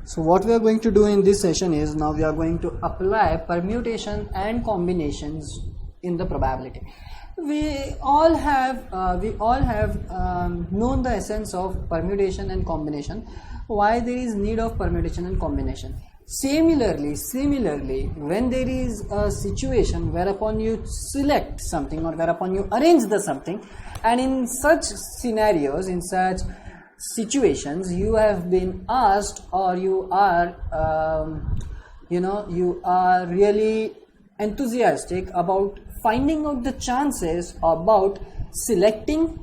So what we are going to do in this session is, now we are going to apply permutation and combinations in the probability. We all have known the essence of permutation and combination, why there is need of permutation and combination. Similarly, when there is a situation whereupon you select something or whereupon you arrange the something, and in such scenarios, in such situations, you have been asked, or you are really enthusiastic about finding out the chances about selecting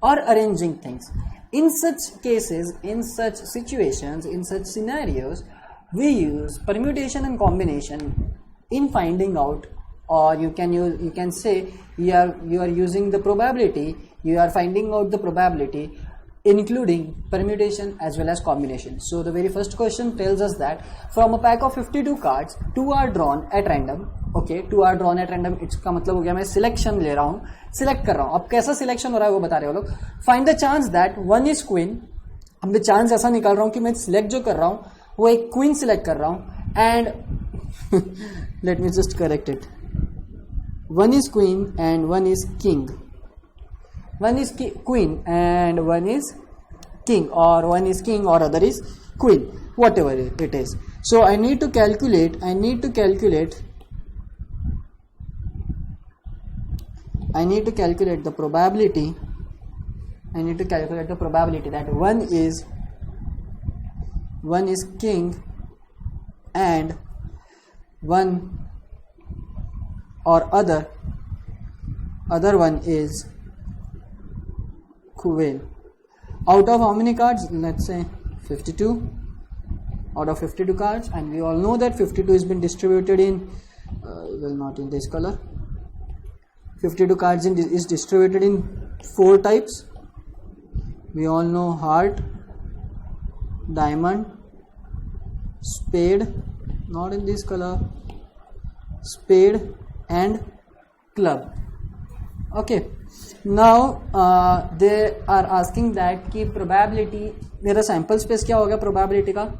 or arranging things. In such cases, in such situations, in such scenarios, we use permutation and combination in finding out, or you can say you are using the probability, you are finding out the probability including permutation as well as combination. So the very first question tells us that from a pack of 52 cards, 2 are drawn at random. Okay, 2 are drawn at random, इसका मतलब हो गया मैं selection ले रहा हूँ, select कर रहा हूँ. अब कैसा सिलेक्शन हो रहा है वो बता रहे हो लोग. Find the chance that one is queen. अब मैं चांस ऐसा निकाल रहा हूँ कि मैं सिलेक्ट जो कर रहा हूँ वो एक क्वीन सिलेक्ट कर रहा हूँ, and let me just correct it. One is queen and one is king. One is queen and one is king, or one is king or other is queen, whatever it is. So I need to calculate the probability. I need to calculate the probability that one is king and one or other one is queen. Out of how many cards? Let's say 52. Out of 52 cards, and we all know that 52 has been distributed in not in this color. 52 cards is distributed in 4 types. We all know heart, diamond, spade, not in this color, spade and club. Okay. Now they are asking that कि probability, मेरा sample space क्या होगा probability का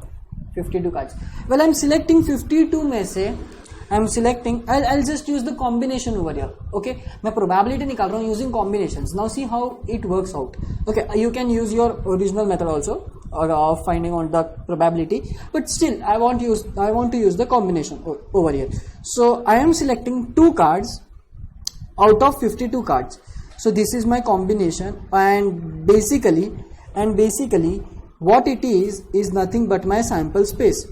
52 cards. Well, I'm selecting 52 में से I'll just use the combination over here. Okay, मैं probability निकाल रहा हूँ using combinations. Now see how it works out. Okay, you can use your original method also of finding out the probability, but still I want to use the combination over here. So I am selecting 2 cards out of 52 cards. So this is my combination, and basically what it is nothing but my sample space.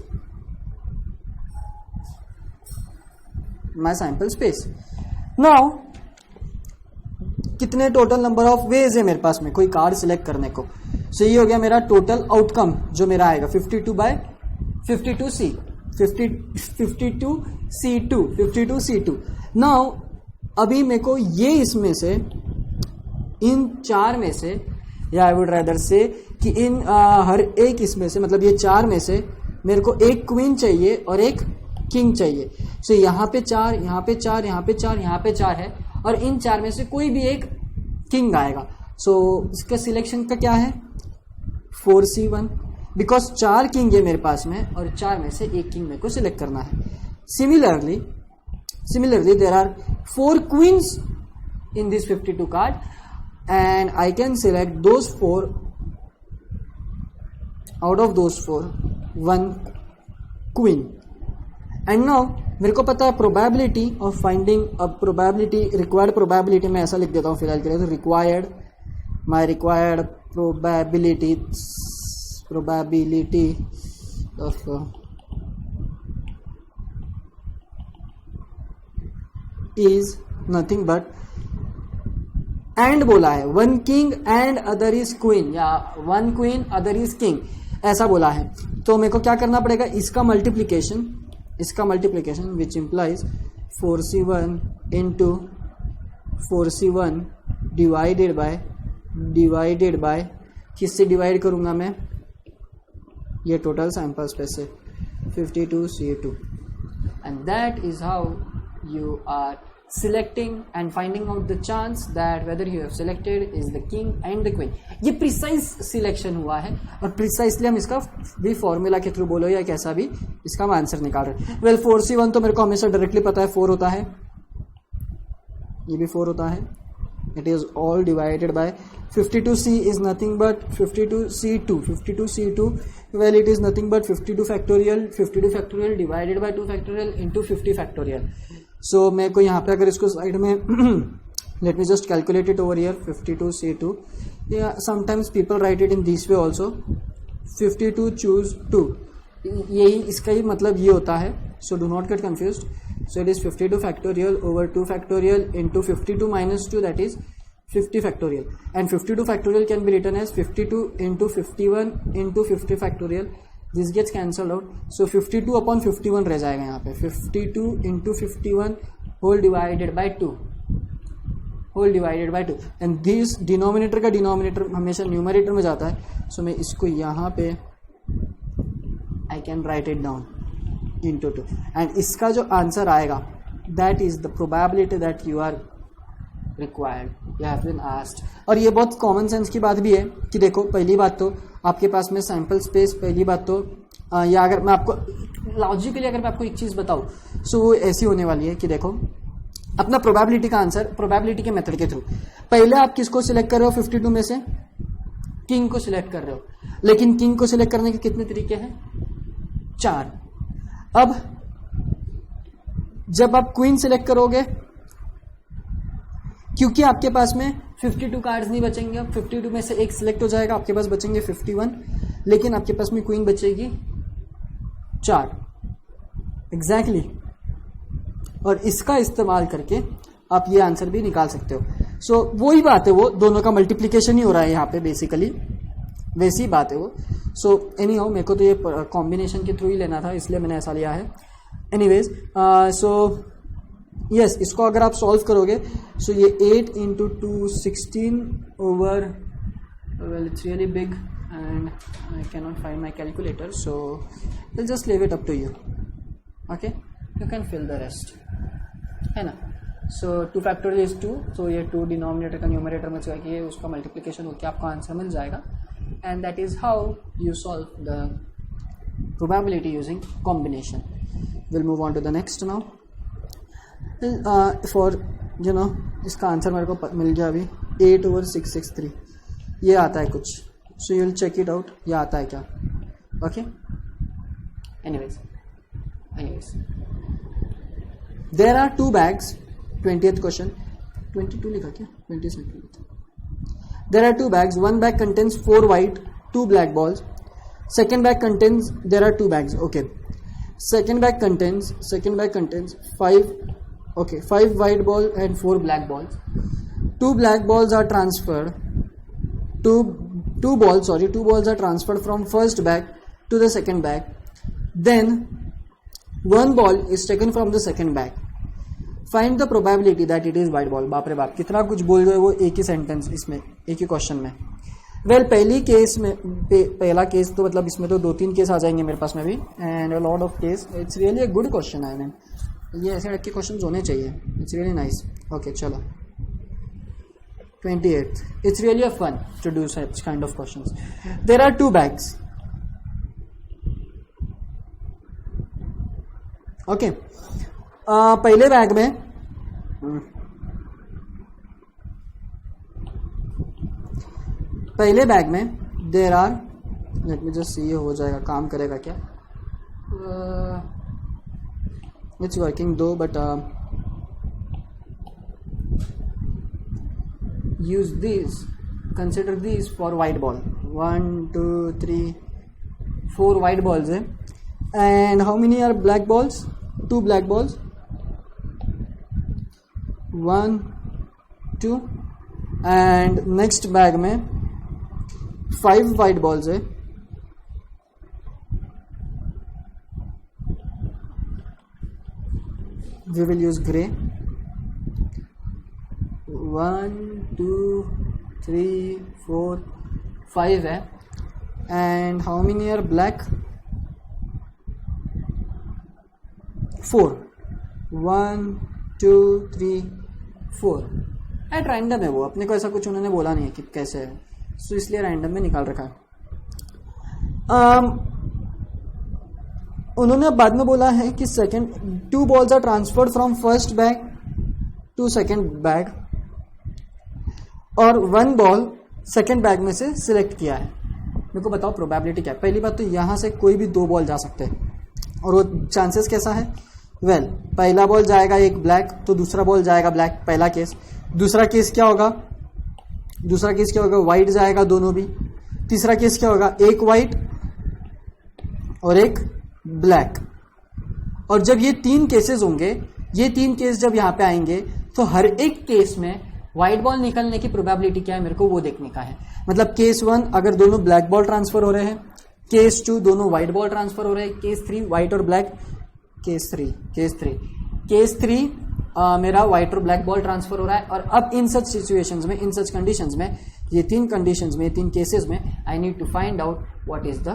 Now कितने total number of ways है मेरे पास में कोई card select करने को. सो ये हो गया मेरा टोटल आउटकम जो मेरा आएगा 52/52C2. नाउ अभी मेरे को ये इसमें से इन 4 में से, या आई वुड रादर से कि इन हर एक इसमें से, मतलब ये 4 में से मेरे को एक क्वीन चाहिए और एक किंग चाहिए. सो यहाँ पे 4, यहाँ पे 4, यहाँ पे 4, यहाँ पे 4 है, और इन 4 में से कोई भी एक किंग आएगा. सो इसका सिलेक्शन का क्या है 4C1, बिकॉज 4 किंग है मेरे पास में और 4 में से एक किंग मेरे को सिलेक्ट करना है. Similarly, there are 4 queens in this 52 card, and I can select those 4. Out of those 4, 1 queen. And now मेरे को पता है probability of finding a probability, required probability मैं ऐसा लिख देता हूँ फिलहाल के लिए. तो required probability of is nothing but, and बोला है 1 king and other is queen, या 1 queen other is king ऐसा बोला है. तो मेरे को क्या करना पड़ेगा, इसका multiplication which implies 4C1 into 4C1 divided by किससे डिवाइड करूंगा मैं, ये टोटल सैंपल स्पेस है 52C2, and that is how you are selecting and finding out the chance that whether you have selected is the king and the queen. ये precise selection हुआ है और precisely हम इसका भी formula के through बोलो या कैसा भी इसका हम आंसर निकाल रहे हैं. Well 4C1 तो मेरे को हमेशा डायरेक्टली पता है 4 होता है, ये भी 4 होता है. It is all divided by 52C is nothing but 52C2. 52C2, well it is nothing but 52 factorial divided by 2 factorial into 50 factorial. So मेरे को यहाँ पे अगर इसको साइड में let me just calculate it over here. 52C2, yeah, sometimes people write it in this way also. 52 choose 2, यही इसका ही मतलब ये होता है. So do not get confused. So it is 52 factorial over 2 factorial into 52 minus 2, that is 50 factorial. And 52 factorial can be written as 52 into 51 into 50 factorial. This gets cancelled out. So 52 upon 51 रह जाएगा यहाँ पे. 52 into 51 whole divided by 2. Whole divided by 2. And this denominator का denominator हमेशा numerator में जाता है. So मैं इसको यहाँ पे I can write it down into 2. And इसका जो आंसर आएगा that is the probability that you are required, you have been asked. और ये बहुत कॉमन सेंस की बात भी है कि देखो पहली बात तो आपके पास में सैम्पल स्पेस, पहली बात तो या अगर मैं आपको लॉजिकली अगर मैं आपको एक चीज़ बताऊँ सो वो ऐसी होने वाली है कि देखो अपना प्रोबेबिलिटी का आंसर प्रोबेबिलिटी के मेथड के थ्रू पहले आप किसको सिलेक्ट कर रहे हो 52 में से किंग को सिलेक्ट कर रहे हो, लेकिन किंग को सिलेक्ट करने के कितने तरीके हैं 4. अब जब आप क्वीन सिलेक्ट करोगे क्योंकि आपके पास में 52 कार्ड्स नहीं बचेंगे, अब 52 में से एक सिलेक्ट हो जाएगा, आपके पास बचेंगे 51, लेकिन आपके पास में क्वीन बचेगी 4 एग्जैक्टली. और इसका इस्तेमाल करके आप ये आंसर भी निकाल सकते हो. सो वही बात है, वो दोनों का मल्टीप्लिकेशन ही हो रहा है यहाँ पे बेसिकली, वैसी बात है वो. सो एनी हाउ मेरे को तो ये कॉम्बिनेशन के थ्रू ही लेना था इसलिए मैंने ऐसा लिया है. एनीवेज सो यस, इसको अगर आप सॉल्व करोगे सो ये 8 into 2 16 over, well it's really big and I cannot find my calculator, so I'll just leave it up to you. Okay, you can fill the rest, है ना. So 2 factorial is 2, so ये 2 denominator का numerator में चाहिए, उसका multiplication होकर आपको answer मिल जाएगा. And that is how you solve the probability using combination. We'll move on to the next now. For you know इसका आंसर मेरे को मिल गया अभी 8 over 663 ये आता है कुछ. So you'll check it out, ये आता है क्या. Okay, anyways there are 2 bags. 20th question, 22 लिखा क्या 22. There are 2 bags. One bag contains 4 white, 2 black balls. Second bag contains, there are 2 bags. Okay. Second bag contains 5 white balls and 4 black balls. 2 black balls are transferred. Two balls are transferred from first bag to the second bag. Then one ball is taken from the second bag. Find the probability that it is white ball. बाप रे बाप, कितना कुछ बोल रहे हो वो एक ही सेंटेंस इसमें, एक ही क्वेश्चन में. वेल पहली केस में पहला केस तो मतलब इसमें तो 2-3 केस आ जाएंगे मेरे पास में भी, and a lot of case. It's really a good question. I mean ये ऐसे टाइप के क्वेश्चन होने चाहिए. It's really nice. ओके चलो 28th. It's really a fun to do such kind of questions. There are 2 bags. Okay. पहले bag में there are, let me just see, ये हो जाएगा, काम करेगा क्या. It's working though, but use these, consider these for white ball. 1 2 3 4 white balls hai. And how many are black balls? 2 black balls. 1 2 and next bag mein 5 white balls hai. We will use gray. 1 2 3 4 5 है. And how many are black? 4. 1 2 3 4 at random है वो, अपने को ऐसा कुछ उन्होंने बोला नहीं है कि कैसे है, सो इसलिए रैंडम में निकाल रखा है। उन्होंने बाद में बोला है कि second 2 balls are transferred from first bag to second bag और 1 ball सेकंड बैग में से सिलेक्ट किया है। मेरे को बताओ प्रोबेबिलिटी क्या है। पहली बात तो यहां से कोई भी 2 बॉल जा सकते हैं और वो चांसेस कैसा है, वेल पहला बॉल जाएगा एक ब्लैक तो दूसरा बॉल जाएगा ब्लैक, पहला केस। दूसरा केस क्या होगा, व्हाइट जाएगा दोनों भी। तीसरा केस क्या होगा, एक व्हाइट और एक ब्लैक। और जब ये 3 केसेस होंगे, ये 3 केस जब यहां पे आएंगे तो हर एक केस में व्हाइट बॉल निकलने की प्रोबेबिलिटी क्या है मेरे को वो देखने का है। मतलब केस 1 अगर दोनों ब्लैक बॉल ट्रांसफर हो रहे हैं, केस 2 दोनों व्हाइट बॉल ट्रांसफर हो रहे हैं, केस 3 व्हाइट और ब्लैक, केस 3 मेरा व्हाइट और ब्लैक बॉल ट्रांसफर हो रहा है। और अब इन सच सिचुएशंस में, इन सच कंडीशंस में, ये 3 कंडीशंस में, 3 केसेस में I need to find out what is the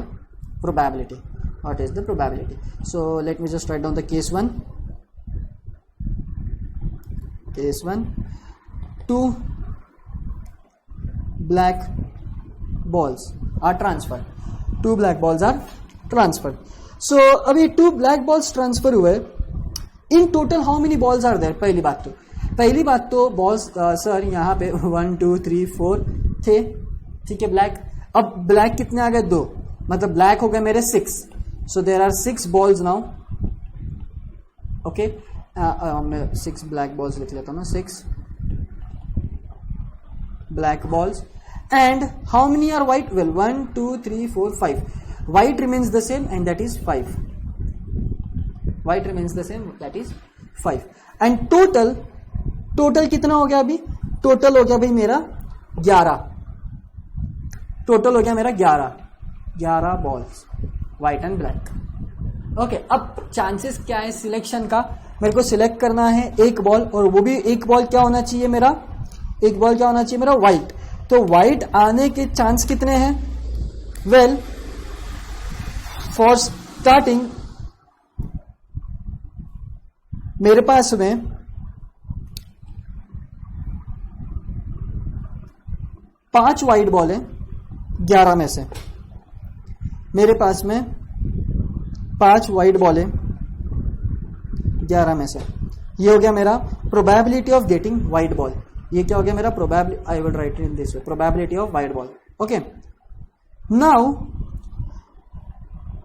probability, so let me just write down the case 1 2 black balls are transferred. So अभी 2 black balls transfer हुए। In total how many balls are there? पहली बात तो balls sir यहाँ पे 1 2 3 4 थे, ठीक है ब्लैक। अब ब्लैक कितने आ गए, 2, मतलब ब्लैक हो गए मेरे 6। So there are 6 balls now. Okay, मैं 6 black balls लिख लेता हूँ ना, 6 black balls. And how many are white? Well, 1 2 3 4 5. White remains the same and that is 5. And total कितना हो गया अभी? टोटल हो गया भाई मेरा 11 balls, white and black. Okay, अब चांसेस क्या है सिलेक्शन का, मेरे को सिलेक्ट करना है एक बॉल, और वो भी एक बॉल क्या होना चाहिए मेरा, व्हाइट। तो व्हाइट आने के चांस कितने हैं, वेल फॉर स्टार्टिंग मेरे पास में 5 व्हाइट बॉल है 11 में से, मेरे पास में 5 व्हाइट बॉल है 11 में से। ये हो गया मेरा probability of getting white ball. ये क्या हो गया मेरा probability, I will write in this way, probability of white ball. Okay, now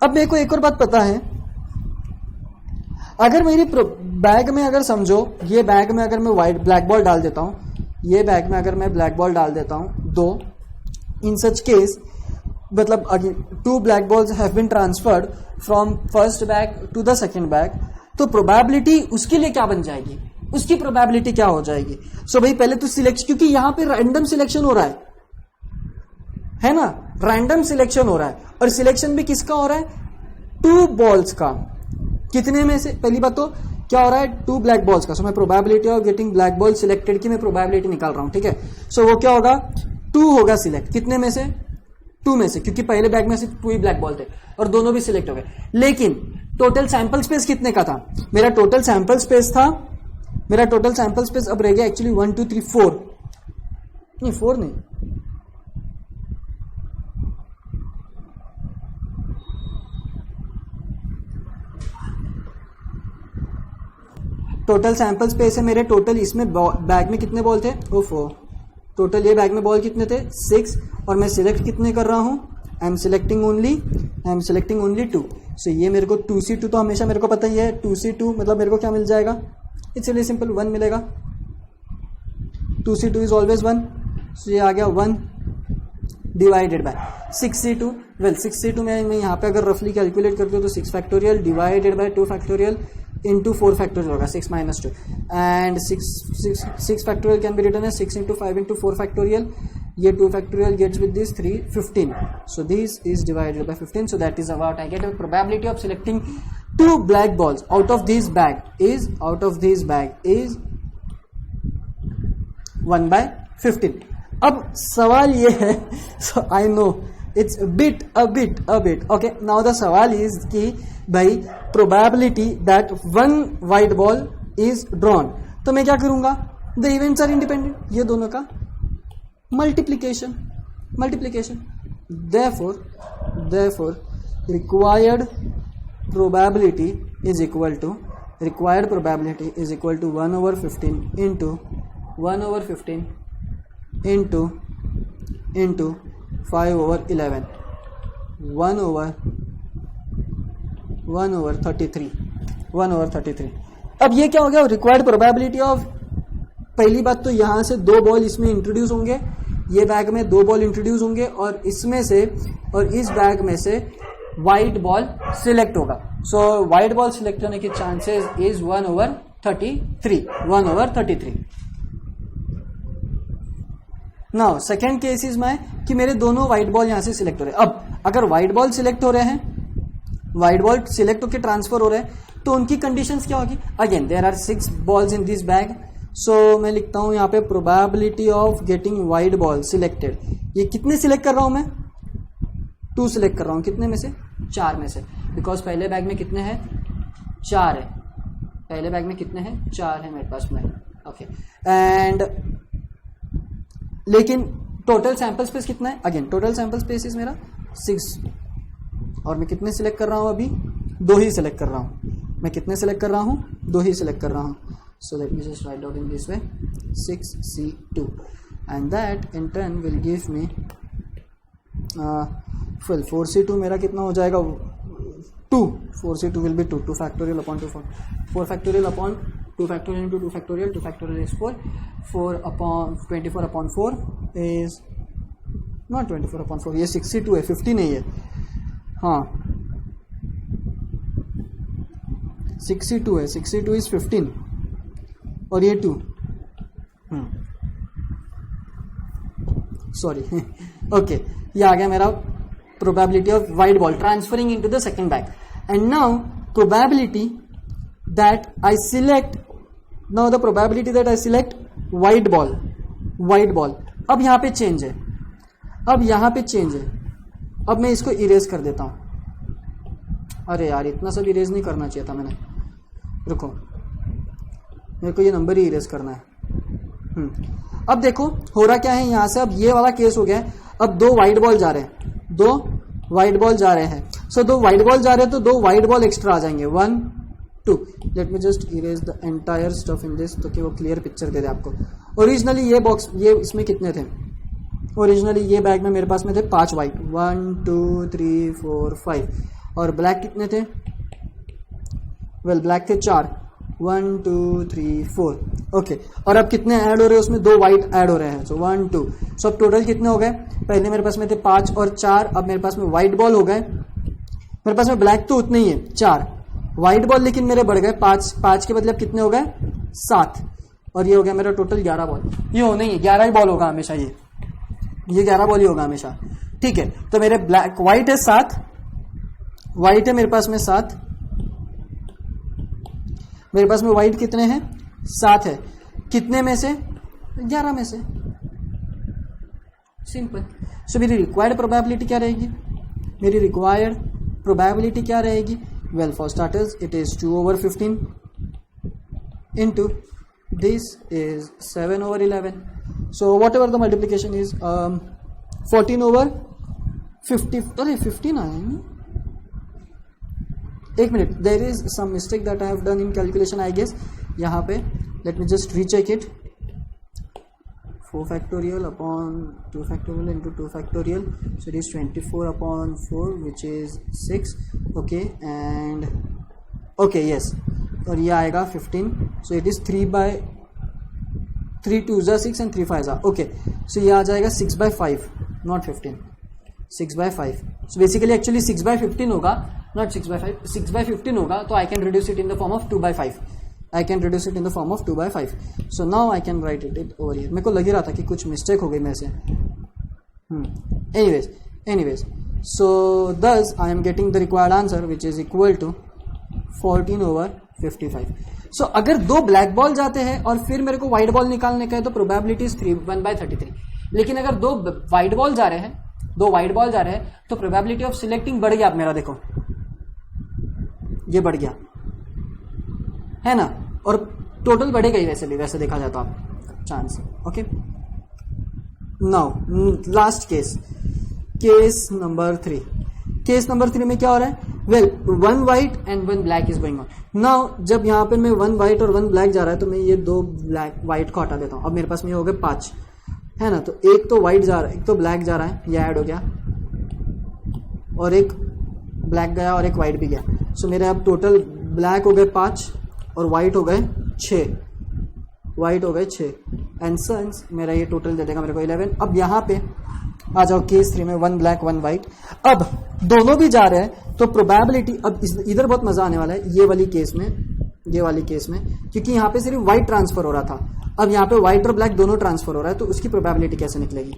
अब मेरे को एक और बात पता है, अगर मेरी बैग में अगर समझो ये बैग में अगर मैं ब्लैक बॉल डाल देता हूं, ये बैग में अगर मैं ब्लैक बॉल डाल देता हूं 2, इन सच केस मतलब 2 black balls have been transferred from first bag to the second bag, तो प्रोबेबिलिटी उसके लिए क्या बन जाएगी, उसकी प्रोबेबिलिटी क्या हो जाएगी। सो भाई पहले तो सिलेक्शन, क्योंकि यहां पे रैंडम सिलेक्शन हो रहा है ना, रैंडम सिलेक्शन हो रहा है, और सिलेक्शन भी किसका हो रहा है, 2 बॉल्स का। कितने में से, पहली बात तो क्या हो रहा है, 2 ब्लैक बॉल्स का। सो मैं probability of getting black ball selected की मैं प्रोबेबिलिटी निकाल रहा हूं, ठीक है। सो वो क्या होगा, 2 होगा सिलेक्ट, कितने में से, 2 में से, क्योंकि पहले बैग में सिर्फ 2 ही ब्लैक बॉल थे और दोनों भी सिलेक्ट हो गए। लेकिन टोटल सैंपल स्पेस कितने का था, मेरा टोटल सैंपल स्पेस अब रह गया एक्चुअली 1 2 3 4 नहीं, 4 नहीं, टोटल सैंपल स्पेस है मेरे, टोटल इसमें बैग में कितने बॉल थे, टोटल ये बैग में बॉल कितने थे, 6, और मैं सिलेक्ट कितने कर रहा हूं, आई एम सिलेक्टिंग ओनली 2। सो ये मेरे को 2C2 तो हमेशा मेरे को पता ही है, 2C2 मतलब मेरे को क्या मिल जाएगा, इट्स रियली सिंपल, 1 मिलेगा। 2C2 इज ऑलवेज 1, सो ये आ गया 1 divided by 6C2। Well 6C2 में मैं यहाँ पे अगर रफली कैलकुलेट करते हो तो 6 factorial divided by 2 factorial into 4 factorial होगा, 6 minus 2, and 6 factorial can be written as 6 into 5 into 4 factorial. ये 2 factorial gets with this 3 15, so this is divided by 15, so that is what I get. A probability of selecting 2 black balls out of this bag is 1 by 15. अब सवाल ये है, so I know it's a bit okay, now the सवाल is कि भाई probability that 1 white ball is drawn, तो मैं क्या करूंगा, द इवेंट्स आर इंडिपेंडेंट, ये दोनों का multiplication, therefore required probability is equal to 1 over 15 into 5 over 11 1 over 33. अब ये क्या हो गया, रिक्वायर्ड प्रोबेबिलिटी ऑफ, पहली बात तो यहां से 2 बॉल इसमें इंट्रोड्यूस होंगे, ये बैग में 2 बॉल इंट्रोड्यूस होंगे और इसमें से और इस बैग में से व्हाइट बॉल सिलेक्ट होगा. सो व्हाइट बॉल सिलेक्ट होने के chances is 1 over 33. Now second case is my कि मेरे दोनों व्हाइट बॉल यहां से सिलेक्ट हो रहे हैं. अब अगर व्हाइट बॉल सिलेक्ट हो रहे हैं, व्हाइट बॉल सिलेक्ट होकर ट्रांसफर हो रहे हैं, तो उनकी कंडीशंस क्या होगी. Again there are 6 balls in this bag, so मैं लिखता हूं यहां पे probability of getting white ball selected. ये कितने सिलेक्ट कर रहा हूं मैं, 2 सिलेक्ट कर रहा हूं. कितने में से, 4 में से, बिकॉज पहले बैग में कितने हैं, 4 है. पहले बैग में कितने हैं, 4 है मेरे पास में. ओके, एंड लेकिन टोटल सैंपल स्पेस कितना है, again total sample space is मेरा 6 और मैं कितने सिलेक्ट कर रहा हूं, अभी 2 ही सिलेक्ट कर रहा हूं. मैं कितने सिलेक्ट कर रहा हूं, 2 ही सिलेक्ट कर रहा हूं. So let me just write out in this way 6C2 and that in turn will give me 4C2 मेरा कितना हो जाएगा, 2. 4C2 will be 2 factorial upon 4 factorial upon 2 factorial into 2 factorial is 4 upon 24 upon 4 is not 24 upon 4, ये 6C2 है, 50 नहीं है. हाँ 6C2 है, 6C2 is 15 और ये 2, सॉरी ओके, ये आ गया मेरा probability of white ball transferring into the second bag. And now probability that I select white ball. अब यहां पे चेंज है, अब मैं इसको इरेज कर देता हूं. अरे यार इतना सब इरेज नहीं करना चाहिए था मैंने, रुको मेरे को ये नंबर ही इरेज करना है. अब देखो हो रहा क्या है यहां से, अब ये वाला केस हो गया है. अब 2 व्हाइट बॉल जा रहे हैं, 2 व्हाइट बॉल जा रहे हैं. सो 2 व्हाइट बॉल जा रहे हैं तो 2 व्हाइट बॉल एक्स्ट्रा आ जाएंगे, 1 2. Late me just erase the entire stuff in this, तो कि वो क्लियर पिक्चर दे दे आपको. ओरिजिनली ये बॉक्स, ये इसमें कितने थे, ओरिजिनली ये बैग में मेरे पास में थे 5 व्हाइट, 1 2 3 4 5 और ब्लैक कितने थे, वेल ब्लैक थे 4, 1 2 3 4. ओके, और अब कितने ऐड हो रहे हैं उसमें, 2 व्हाइट ऐड हो रहे हैं. सो 1 2, सो अब टोटल कितने हो गए, पहले मेरे पास में थे 5 और 4, अब मेरे पास में व्हाइट बॉल हो गए. मेरे पास में ब्लैक तो उतने ही है 4, व्हाइट बॉल लेकिन मेरे बढ़ गए 5 के बदले अब कितने हो गए 7, और ये हो गया मेरा टोटल 11 बॉल. ये हो नहीं है, 11 ही बॉल होगा हमेशा, ये 11 बॉल ही होगा हमेशा. ठीक है, तो मेरे ब्लैक व्हाइट है 7, व्हाइट है मेरे पास में 7, मेरे पास में व्हाइट कितने हैं 7 है, कितने में से 11 में से, सिंपल. सो मेरी रिक्वायर्ड प्रोबेबिलिटी क्या रहेगी, well for starters it is 2 over 15 into this is 7 over 11. So whatever the multiplication is 14 over 50. अरे 15 आया है. एक minute, there is some mistake that I have done in calculation I guess. यहाँ पे let me just recheck it. 4 factorial upon 2 factorial into 2 factorial, so it is 24 upon 4 which is 6. okay, and okay yes, और ये आएगा 15, so it is 3 2 जा 6 and 3 5 जा. okay, so ये आ जाएगा 6/5 not 15, 6/5. so basically actually 6/15 होगा, not 6/5, 6/15 होगा. तो I can reduce it in the form of 2/5. So now I can write it over here. मेरे को लग ही रहा था कि कुछ मिस्टेक हो गई मेरे से. anyways so thus I am getting the required answer which is equal to 14 over 55. so अगर 2 ब्लैक बॉल जाते हैं और फिर मेरे को व्हाइट बॉल निकालने का है तो प्रोबेबिलिटी इज 1/33. लेकिन अगर 2 व्हाइट बॉल जा रहे हैं तो प्रोबेबिलिटी ऑफ सिलेक्टिंग बढ़ गया. आप मेरा देखो ये बढ़ गया है ना, और टोटल बढ़ेगा ही वैसे भी, वैसे देखा जाए तो आप chance. Okay, now last case, case number 3। Case number 3 में क्या हो रहा है? Well, 1 white and 1 black is going on. Now जब यहाँ पे मैं 1 वाइट और 1 ब्लैक जा रहा है तो मैं ये 2 ब्लैक वाइट को हटा देता हूँ। अब मेरे पास में हो गए 5, है ना। तो एक तो वाइट जा रहा है, एक तो ब्लैक जा रहा है, ये ऐड हो गया, और एक ब्लैक गया और एक वाइट भी गया। सो मेरे अब टोटल ब्लैक हो गए 5 और वाइट हो गए 6, वाइट हो गए 6 एंड सन्स मेरा ये टोटल दे देगा मेरे को 11। अब यहाँ पे आ जाओ केस 3 में, 1 ब्लैक 1 वाइट। अब दोनों भी जा रहे हैं तो प्रोबेबिलिटी, अब इधर बहुत मजा आने वाला है ये वाली केस में, ये वाली केस में, क्योंकि यहाँ पे सिर्फ व्हाइट ट्रांसफर हो रहा था, अब यहाँ पे व्हाइट और ब्लैक दोनों ट्रांसफर हो रहा है, तो उसकी प्रोबेबिलिटी कैसे निकलेगी?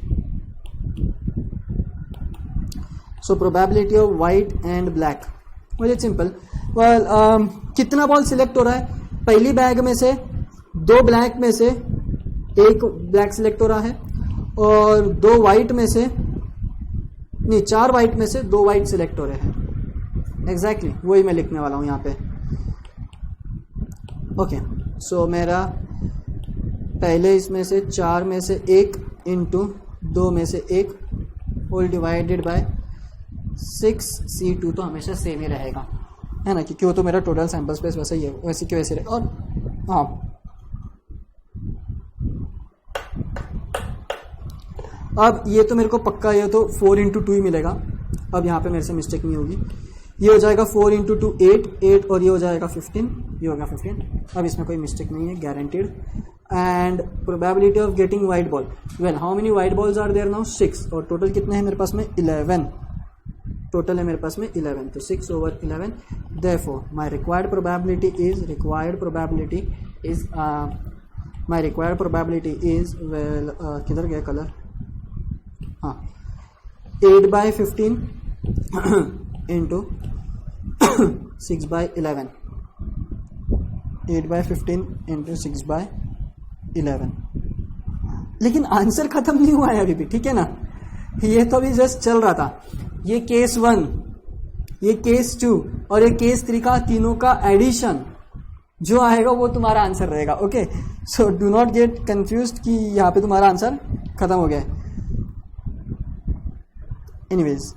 So probability of white and black, very simple. Well, कितना बॉल सिलेक्ट हो रहा है? पहली बैग में से 2 ब्लैक में से 1 ब्लैक सिलेक्ट हो रहा है, और 2 वाइट में से, नहीं 4 वाइट में से 2 वाइट सिलेक्ट हो रहे हैं। एग्जैक्टली वही मैं लिखने वाला हूं यहाँ पे। ओके, सो मेरा पहले इसमें से 4 में से 1 इंटू 2 में से 1 होल डिवाइडेड बाय 6C2 तो हमेशा सेम ही रहेगा, है ना, क्योंकि वो तो मेरा टोटल सैंपल स्पेस वैसे ही है, वैसे की वैसे रहेगा। और हाँ, अब ये तो मेरे को पक्का, ये तो 4 इंटू 2 ही मिलेगा। अब यहाँ पे मेरे से मिस्टेक नहीं होगी, ये हो जाएगा 4 इंटू 2 8 और ये हो जाएगा 15, ये होगा 15। अब इसमें कोई मिस्टेक नहीं है, guaranteed. And probability of getting white ball, well how many white balls are there now? 6, और टोटल कितने हैं मेरे पास में? 11, टोटल है मेरे पास में 11, तो 6/11। Therefore my required probability is well, किधर गया कलर? हाँ, 8/15 इंटू 6/11, 8/15 इंटू 6/11। लेकिन आंसर खत्म नहीं हुआ है अभी भी, ठीक है ना, ये तो अभी जस्ट चल रहा था। ये केस 1, ये केस 2 और ये केस 3 का, तीनों का एडिशन जो आएगा वो तुम्हारा आंसर रहेगा। Okay, so do not gate confused कि यहाँ पे तुम्हारा आंसर खत्म हो गया है। एनीवेज,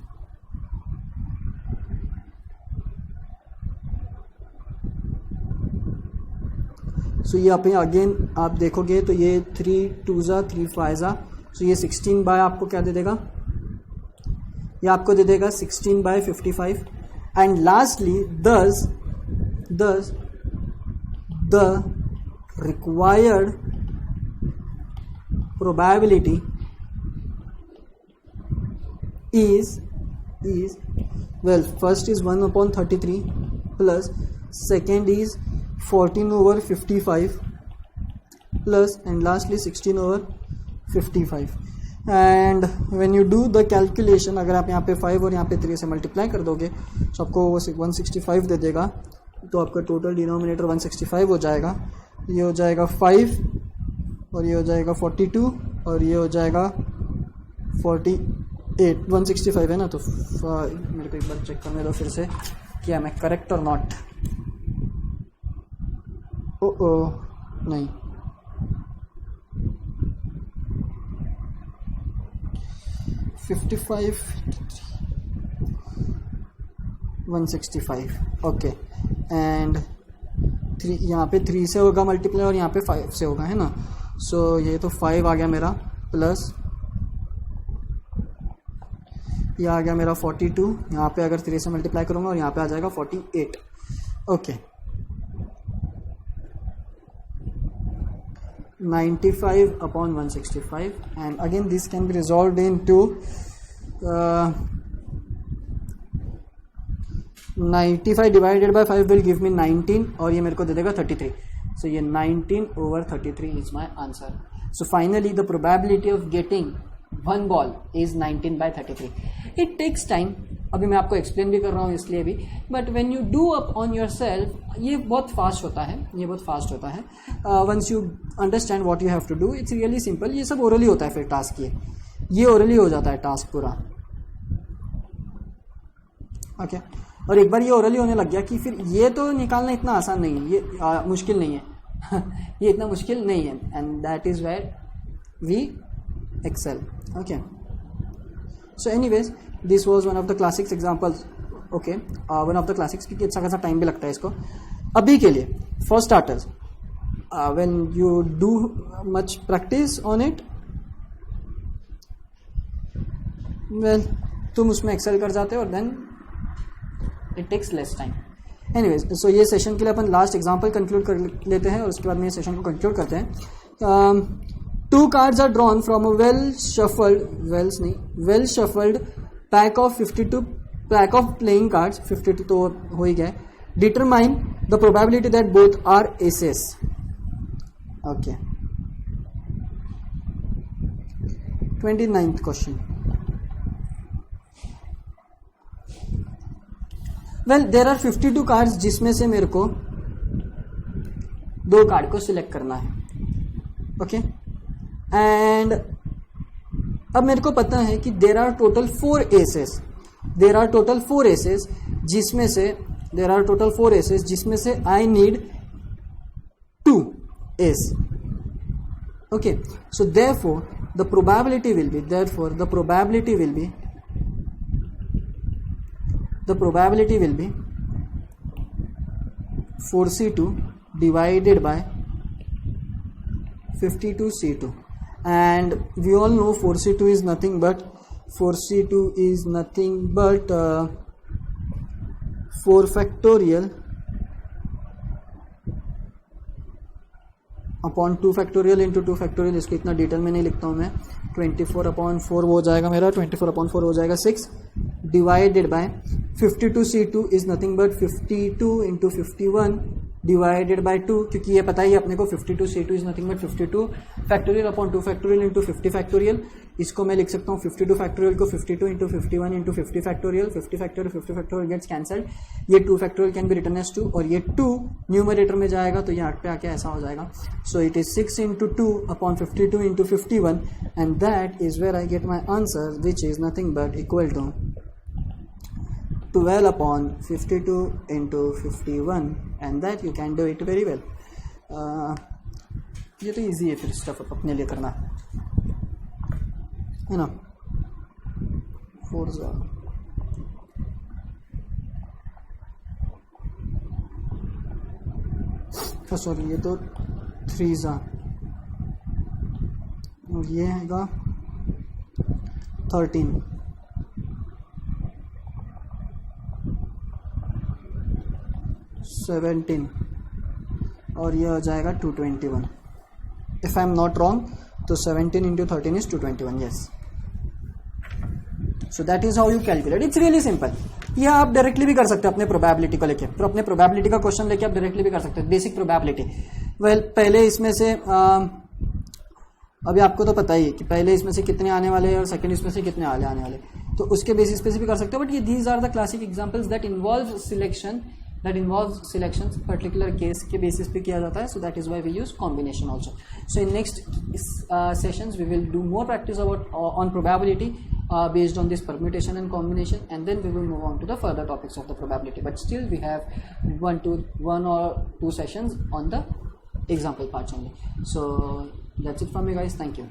सो ये आप अगेन आप देखोगे तो ये 3 2 3 5, सो ये 16 बाय आपको क्या दे देगा? ये आपको दे देगा 16/55। And lastly thus the required probability is well, first is 1/33 plus second is 14/55 plus and lastly 16/55। And when you do the calculation, अगर आप यहाँ पे 5 और यहाँ पे 3 से मल्टीप्लाई कर दोगे तो आपको वो 165 दे देगा, तो आपका टोटल डिनोमिनेटर 165 हो जाएगा। ये हो जाएगा 5 और ये हो जाएगा 42 और ये हो जाएगा 48। 165 है ना, तो मेरे को एक बार चेक करने दो फिर से क्या मैं करेक्ट और नॉट। ओ नहीं, 55 165। ओके, एंड 3 यहाँ पे 3 से होगा मल्टीप्लाई और यहाँ पे 5 से होगा, है ना। सो ये तो 5 आ गया मेरा, प्लस ये आ गया मेरा 42, यहाँ पे अगर 3 से मल्टीप्लाई करूँगा और यहाँ पे आ जाएगा 48। Okay, 95/165 and again this can be resolved into 95 divided by 5 will give me 19 और ये मेरे को दे देगा 33। So ये 19/33 is my answer. So finally the probability of getting one ball is 19/33. It takes time, अभी मैं आपको एक्सप्लेन भी कर रहा हूँ इसलिए भी, but when you do up on your self ये बहुत फास्ट होता है, ये बहुत फास्ट होता है। Once you understand what you have to do, it's really simple. ये सब ओरली होता है, फिर टास्क ये ओरली हो जाता है टास्क पूरा। ओके, और एक बार ये ओरली होने लग गया कि फिर ये तो निकालना इतना आसान नहीं है, ये मुश्किल नहीं है, ये इतना मुश्किल नहीं है, and that is where we excel. Okay, so anyways this was one of the classics examples. Okay, one of the classics, क्योंकि अच्छा खासा टाइम भी लगता है इसको. अभी के लिए for starters, when you do much practice on it, well तुम उसमें एक्सेल कर जाते हो और then it takes less time. Anyways, so ये सेशन के लिए अपन लास्ट एग्जांपल कंक्लूड कर लेते हैं और उसके बाद में ये सेशन को कंक्लूड करते हैं. 2 cards are drawn from a well shuffled pack of 52 pack of playing cards. 52 तो हो ही गया. Determine the probability that both are aces. Okay. 29th question. Well, there are 52 cards जिसमें से मेरे को 2 कार्ड को सिलेक्ट करना है. ओके, एंड अब मेरे को पता है कि देर आर टोटल 4 एसेस. जिसमें से I need 2 S. Okay, so therefore the probability will be 4c2 divided by 52c2, and we all know 4c2 is nothing but 4 factorial upon 2 factorial into 2 factorial. इसको इतना detail में नहीं लिखता हूँ मैं. 24/4 हो जाएगा मेरा, 24/4 हो जाएगा 6 divided by 52c2 is nothing but 52 into 51 divided by 2, क्योंकि ये पता ही है अपने को 52c2 is nothing but 52 factorial upon 2 factorial into 50 factorial. इसको मैं लिख सकता हूँ 52 फैक्टोरियल को 52 into 51 into 50 factorial. 50 factorial gets cancelled. ये 2 factorial can be written as 2 और ये 2 न्यूमरेटर में जाएगा तो ये 8 पे आके ऐसा हो जाएगा. So it is 6 into 2 upon 52 into 51, and that is where I get my answer which is nothing but equal to 12 upon 52 into 51, and that you can do it very well. ये तो easy है फिर stuff अपने लिए करना है ना. 4 sorry, ये तो 3 और ये हैगा 13, 17 और ये हो जाएगा 221. If I am not wrong तो 17 into 13 is 221. Yes, so that is how you calculate. It's really simple. ये आप डायरेक्टली भी कर सकते हो अपने प्रोबेबिलिटी को लेके. तो अपने प्रोबेबिलिटी का क्वेश्चन लेके आप डायरेक्टली भी कर सकते हो. बेसिक प्रोबेबिलिटी, वेल पहले इसमें से अभी आपको तो पता ही है कि पहले इसमें से कितने आने वाले हैं और सेकंड इसमें से कितने आने वाले, तो उसके बेसिस पे भी कर सकते हो. बट ये these are the classic examples that involve selection, particular case के बेसिस पे किया जाता है. So that is why we use combination also. So in next sessions we will do more practice about on probability based on this permutation and combination, and then we will move on to the further topics of the probability. But still we have 1 or 2 sessions on the example parts only. So that's it from me guys. Thank you.